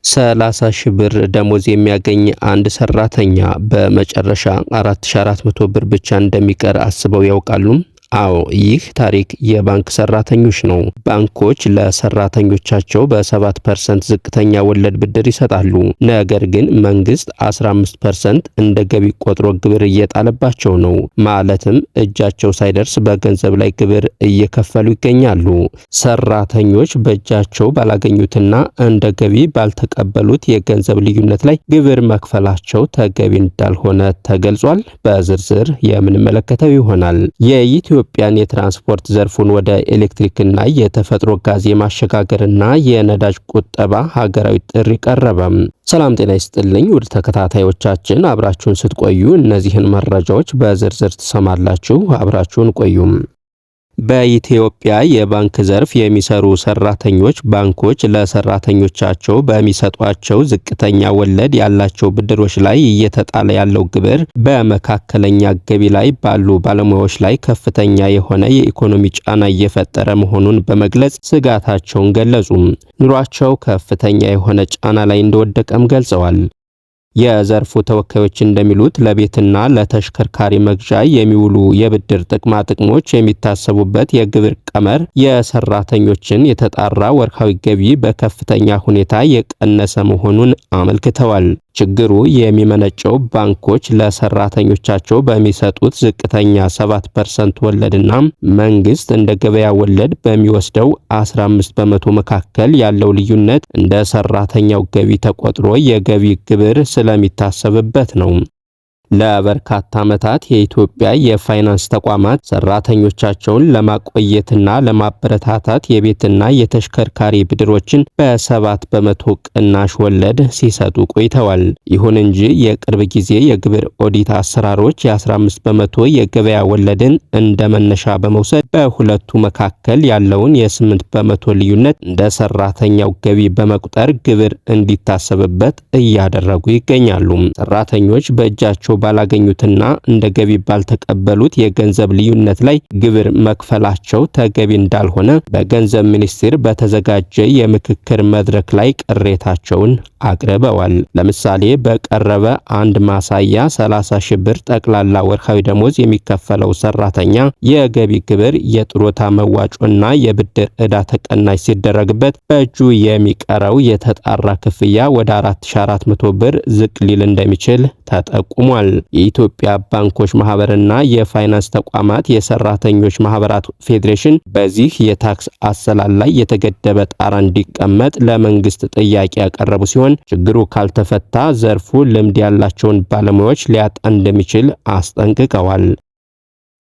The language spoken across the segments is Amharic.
30 ሺህ ብር ደሞዝ የሚያገኝ አንድ ሰራተኛ በመጨረሻ 4400 ብር ብቻ እንደሚቀር አስበው ያውቃሉ? አዎ፣ ይህ ታሪክ የባንክ ሰራተኞች ነው። ባንኮች ለሰራተኞቻቸው በ7% ዝቅተኛ ወለድ ብድር ይሰጣሉ። ነገር ግን መንግስት 15% እንደ ገቢ ቆጥሮ ግብር እየጣለባቸው ነው። ማለትም እጃቸው ሳይደርስ በገንዘብ ላይ ግብር እየከፈሉ ይገኛሉ። ሰራተኞች በእጃቸው ባላገኙትና እንደ ገቢ ባልተቀበሉት የገንዘብ ልዩነት ላይ ግብር መክፈላቸው ተገቢ እንዳልሆነ ተገልጿል። በዝርዝር የምንመለከተው ይሆናል። የኢትዮጵያን የትራንስፖርት ዘርፉን ወደ ኤሌክትሪክና የተፈጥሮ ጋዝ የማሸጋገርና የነዳጅ ቁጠባ ሀገራዊ ጥሪ ቀረበም። ሰላም ጤና ይስጥልኝ ውድ ተከታታዮቻችን፣ አብራችሁን ስትቆዩ እነዚህን መረጃዎች በዝርዝር ትሰማላችሁ። አብራችሁን ቆዩም። በኢትዮጵያ የባንክ ዘርፍ የሚሰሩ ሰራተኞች ባንኮች ለሰራተኞቻቸው በሚሰጧቸው ዝቅተኛ ወለድ ያላቸው ብድሮች ላይ እየተጣለ ያለው ግብር በመካከለኛ ገቢ ላይ ባሉ ባለሙያዎች ላይ ከፍተኛ የሆነ የኢኮኖሚ ጫና እየፈጠረ መሆኑን በመግለጽ ስጋታቸውን ገለጹ። ኑሯቸው ከፍተኛ የሆነ ጫና ላይ እንደወደቀም ገልጸዋል። የዘርፉ ተወካዮች እንደሚሉት ለቤትና ለተሽከርካሪ መግዣ የሚውሉ የብድር ጥቅማ ጥቅሞች የሚታሰቡበት የግብር ቀመር የሰራተኞችን የተጣራ ወርሃዊ ገቢ በከፍተኛ ሁኔታ የቀነሰ መሆኑን አመልክተዋል። ችግሩ የሚመነጨው ባንኮች ለሰራተኞቻቸው በሚሰጡት ዝቅተኛ 7% ወለድና መንግስት እንደ ገበያ ወለድ በሚወስደው 15 በመቶ መካከል ያለው ልዩነት እንደ ሰራተኛው ገቢ ተቆጥሮ የገቢ ግብር ስለሚታሰብበት ነው። ለበርካታ ዓመታት የኢትዮጵያ የፋይናንስ ተቋማት ሰራተኞቻቸውን ለማቆየትና ለማበረታታት የቤትና የተሽከርካሪ ብድሮችን በ7 በመቶ ቅናሽ ወለድ ሲሰጡ ቆይተዋል። ይሁን እንጂ የቅርብ ጊዜ የግብር ኦዲት አሰራሮች የ15 በመቶ የገበያ ወለድን እንደ መነሻ በመውሰድ በሁለቱ መካከል ያለውን የ8 በመቶ ልዩነት እንደ ሰራተኛው ገቢ በመቁጠር ግብር እንዲታሰብበት እያደረጉ ይገኛሉ። ሰራተኞች በእጃቸው ባላገኙትና እንደ ገቢ ባልተቀበሉት የገንዘብ ልዩነት ላይ ግብር መክፈላቸው ተገቢ እንዳልሆነ በገንዘብ ሚኒስቴር በተዘጋጀ የምክክር መድረክ ላይ ቅሬታቸውን አቅርበዋል። ለምሳሌ በቀረበ አንድ ማሳያ 30 ሺህ ብር ጠቅላላ ወርሃዊ ደሞዝ የሚከፈለው ሰራተኛ የገቢ ግብር፣ የጡረታ መዋጮና የብድር ዕዳ ተቀናሽ ሲደረግበት በእጁ የሚቀረው የተጣራ ክፍያ ወደ 4400 ብር ዝቅ ሊል እንደሚችል ተጠቁሟል። የኢትዮጵያ ባንኮች ማህበርና የፋይናንስ ተቋማት የሰራተኞች ማህበራት ፌዴሬሽን በዚህ የታክስ አሰላል ላይ የተገደበ ጣራ እንዲቀመጥ ለመንግስት ጥያቄ ያቀረቡ ሲሆን ችግሩ ካልተፈታ ዘርፉ ልምድ ያላቸውን ባለሙያዎች ሊያጣ እንደሚችል አስጠንቅቀዋል።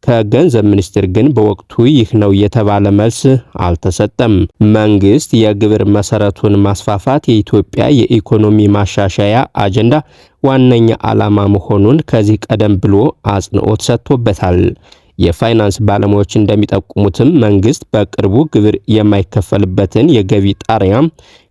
ከገንዘብ ሚኒስቴር ግን በወቅቱ ይህ ነው የተባለ መልስ አልተሰጠም። መንግስት የግብር መሰረቱን ማስፋፋት የኢትዮጵያ የኢኮኖሚ ማሻሻያ አጀንዳ ዋነኛ ዓላማ መሆኑን ከዚህ ቀደም ብሎ አጽንኦት ሰጥቶበታል። የፋይናንስ ባለሙያዎች እንደሚጠቁሙትም መንግስት በቅርቡ ግብር የማይከፈልበትን የገቢ ጣሪያ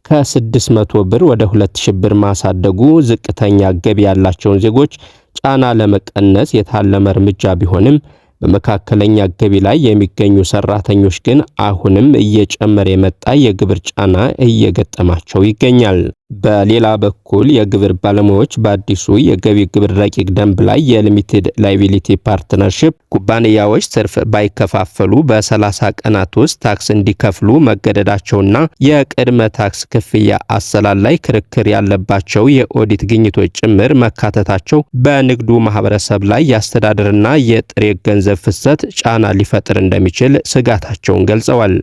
ከ600 ብር ወደ 2000 ብር ማሳደጉ ዝቅተኛ ገቢ ያላቸውን ዜጎች ጫና ለመቀነስ የታለመ እርምጃ ቢሆንም በመካከለኛ ገቢ ላይ የሚገኙ ሰራተኞች ግን አሁንም እየጨመረ የመጣ የግብር ጫና እየገጠማቸው ይገኛል። በሌላ በኩል የግብር ባለሙያዎች በአዲሱ የገቢ ግብር ረቂቅ ደንብ ላይ የሊሚትድ ላያቢሊቲ ፓርትነርሺፕ ኩባንያዎች ትርፍ ባይከፋፈሉ በ30 ቀናት ውስጥ ታክስ እንዲከፍሉ መገደዳቸውና የቅድመ ታክስ ክፍያ አሰላል ላይ ክርክር ያለባቸው የኦዲት ግኝቶች ጭምር መካተታቸው በንግዱ ማህበረሰብ ላይ የአስተዳደርና የጥሬ ገንዘብ ፍሰት ጫና ሊፈጥር እንደሚችል ስጋታቸውን ገልጸዋል።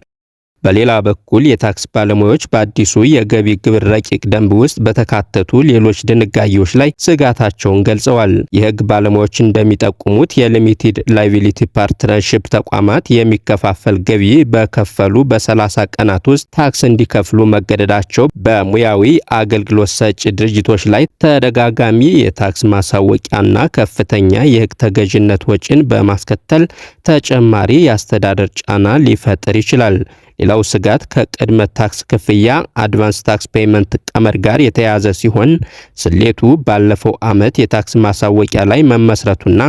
በሌላ በኩል የታክስ ባለሙያዎች በአዲሱ የገቢ ግብር ረቂቅ ደንብ ውስጥ በተካተቱ ሌሎች ድንጋጌዎች ላይ ስጋታቸውን ገልጸዋል። የህግ ባለሙያዎች እንደሚጠቁሙት የሊሚትድ ላያቢሊቲ ፓርትነርሺፕ ተቋማት የሚከፋፈል ገቢ በከፈሉ በ30 ቀናት ውስጥ ታክስ እንዲከፍሉ መገደዳቸው በሙያዊ አገልግሎት ሰጪ ድርጅቶች ላይ ተደጋጋሚ የታክስ ማሳወቂያና ከፍተኛ የህግ ተገዥነት ወጪን በማስከተል ተጨማሪ የአስተዳደር ጫና ሊፈጥር ይችላል። ሌላው ስጋት ከቅድመ ታክስ ክፍያ አድቫንስ ታክስ ፔይመንት ቀመር ጋር የተያያዘ ሲሆን ስሌቱ ባለፈው ዓመት የታክስ ማሳወቂያ ላይ መመስረቱና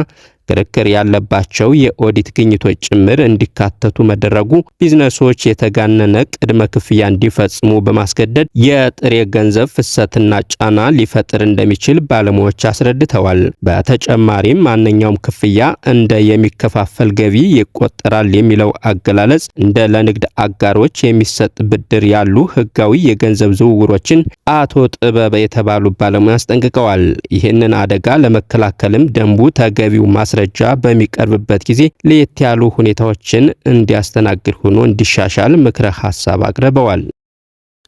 ክርክር ያለባቸው የኦዲት ግኝቶች ጭምር እንዲካተቱ መደረጉ ቢዝነሶች የተጋነነ ቅድመ ክፍያ እንዲፈጽሙ በማስገደድ የጥሬ ገንዘብ ፍሰትና ጫና ሊፈጥር እንደሚችል ባለሙያዎች አስረድተዋል። በተጨማሪም ማንኛውም ክፍያ እንደ የሚከፋፈል ገቢ ይቆጠራል የሚለው አገላለጽ እንደ ለንግድ አጋሮች የሚሰጥ ብድር ያሉ ህጋዊ የገንዘብ ዝውውሮችን አቶ ጥበብ የተባሉ ባለሙያ አስጠንቅቀዋል። ይህንን አደጋ ለመከላከልም ደንቡ ተገቢው ማስረጃ በሚቀርብበት ጊዜ ለየት ያሉ ሁኔታዎችን እንዲያስተናግድ ሆኖ እንዲሻሻል ምክረ ሐሳብ አቅርበዋል።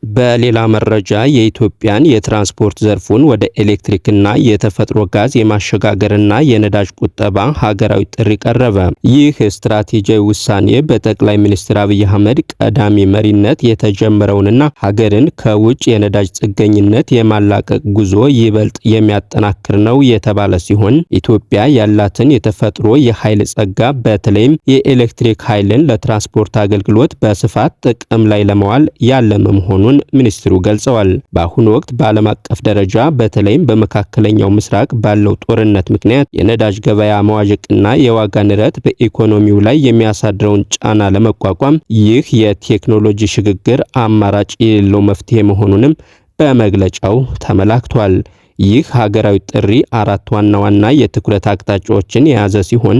በሌላ መረጃ የኢትዮጵያን የትራንስፖርት ዘርፉን ወደ ኤሌክትሪክና የተፈጥሮ ጋዝ የማሸጋገርና የነዳጅ ቁጠባ ሀገራዊ ጥሪ ቀረበ። ይህ ስትራቴጂያዊ ውሳኔ በጠቅላይ ሚኒስትር አብይ አህመድ ቀዳሚ መሪነት የተጀመረውንና ሀገርን ከውጭ የነዳጅ ጥገኝነት የማላቀቅ ጉዞ ይበልጥ የሚያጠናክር ነው የተባለ ሲሆን ኢትዮጵያ ያላትን የተፈጥሮ የኃይል ጸጋ በተለይም የኤሌክትሪክ ኃይልን ለትራንስፖርት አገልግሎት በስፋት ጥቅም ላይ ለማዋል ያለመ መሆኑን ሚኒስትሩ ገልጸዋል። በአሁኑ ወቅት በዓለም አቀፍ ደረጃ በተለይም በመካከለኛው ምስራቅ ባለው ጦርነት ምክንያት የነዳጅ ገበያ መዋዠቅና የዋጋ ንረት በኢኮኖሚው ላይ የሚያሳድረውን ጫና ለመቋቋም ይህ የቴክኖሎጂ ሽግግር አማራጭ የሌለው መፍትሄ መሆኑንም በመግለጫው ተመላክቷል። ይህ ሀገራዊ ጥሪ አራት ዋና ዋና የትኩረት አቅጣጫዎችን የያዘ ሲሆን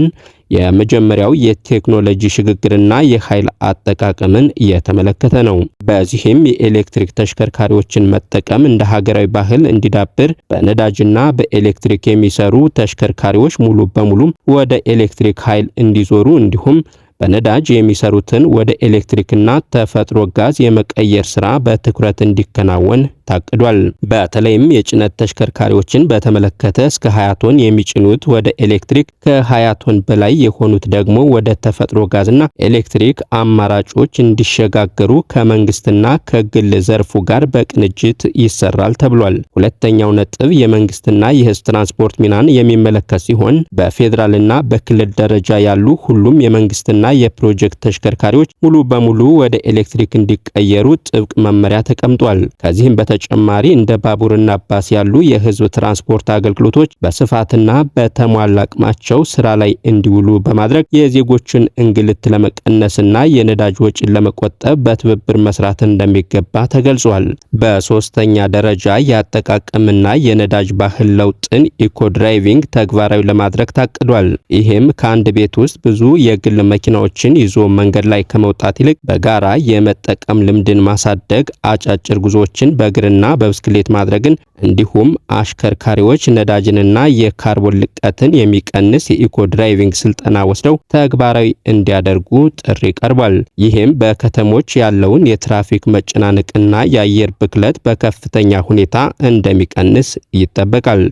የመጀመሪያው የቴክኖሎጂ ሽግግርና የኃይል አጠቃቀምን እየተመለከተ ነው። በዚህም የኤሌክትሪክ ተሽከርካሪዎችን መጠቀም እንደ ሀገራዊ ባህል እንዲዳብር በነዳጅና በኤሌክትሪክ የሚሰሩ ተሽከርካሪዎች ሙሉ በሙሉ ወደ ኤሌክትሪክ ኃይል እንዲዞሩ እንዲሁም በነዳጅ የሚሰሩትን ወደ ኤሌክትሪክና ተፈጥሮ ጋዝ የመቀየር ስራ በትኩረት እንዲከናወን ታቅዷል። በተለይም የጭነት ተሽከርካሪዎችን በተመለከተ እስከ 20 ቶን የሚጭኑት ወደ ኤሌክትሪክ፣ ከ20 ቶን በላይ የሆኑት ደግሞ ወደ ተፈጥሮ ጋዝና ኤሌክትሪክ አማራጮች እንዲሸጋገሩ ከመንግስትና ከግል ዘርፉ ጋር በቅንጅት ይሰራል ተብሏል። ሁለተኛው ነጥብ የመንግስትና የህዝብ ትራንስፖርት ሚናን የሚመለከት ሲሆን በፌዴራልና በክልል ደረጃ ያሉ ሁሉም የመንግስትና የፕሮጀክት ተሽከርካሪዎች ሙሉ በሙሉ ወደ ኤሌክትሪክ እንዲቀየሩ ጥብቅ መመሪያ ተቀምጧል። ከዚህም በተጨማሪ እንደ ባቡርና ባስ ያሉ የህዝብ ትራንስፖርት አገልግሎቶች በስፋትና በተሟላ አቅማቸው ስራ ላይ እንዲውሉ በማድረግ የዜጎችን እንግልት ለመቀነስና የነዳጅ ወጪን ለመቆጠብ በትብብር መስራት እንደሚገባ ተገልጿል። በሶስተኛ ደረጃ የአጠቃቀምና የነዳጅ ባህል ለውጥን ኢኮ ድራይቪንግ ተግባራዊ ለማድረግ ታቅዷል። ይህም ከአንድ ቤት ውስጥ ብዙ የግል መኪናዎችን ይዞ መንገድ ላይ ከመውጣት ይልቅ በጋራ የመጠቀም ልምድን ማሳደግ፣ አጫጭር ጉዞዎችን በእግርና በብስክሌት ማድረግን እንዲሁም አሽከርካሪዎች ነዳጅንና የካርቦን ልቀትን የሚቀንስ የኢኮ ድራይቪንግ ስልጠና ወስደው ተግባራዊ እንዲያደርጉ ጥሪ ቀርቧል። ይህም በከተሞች ያለውን የትራፊክ መጨናነቅና የአየር ብክለት በከፍተኛ ሁኔታ እንደሚቀንስ ይጠበቃል።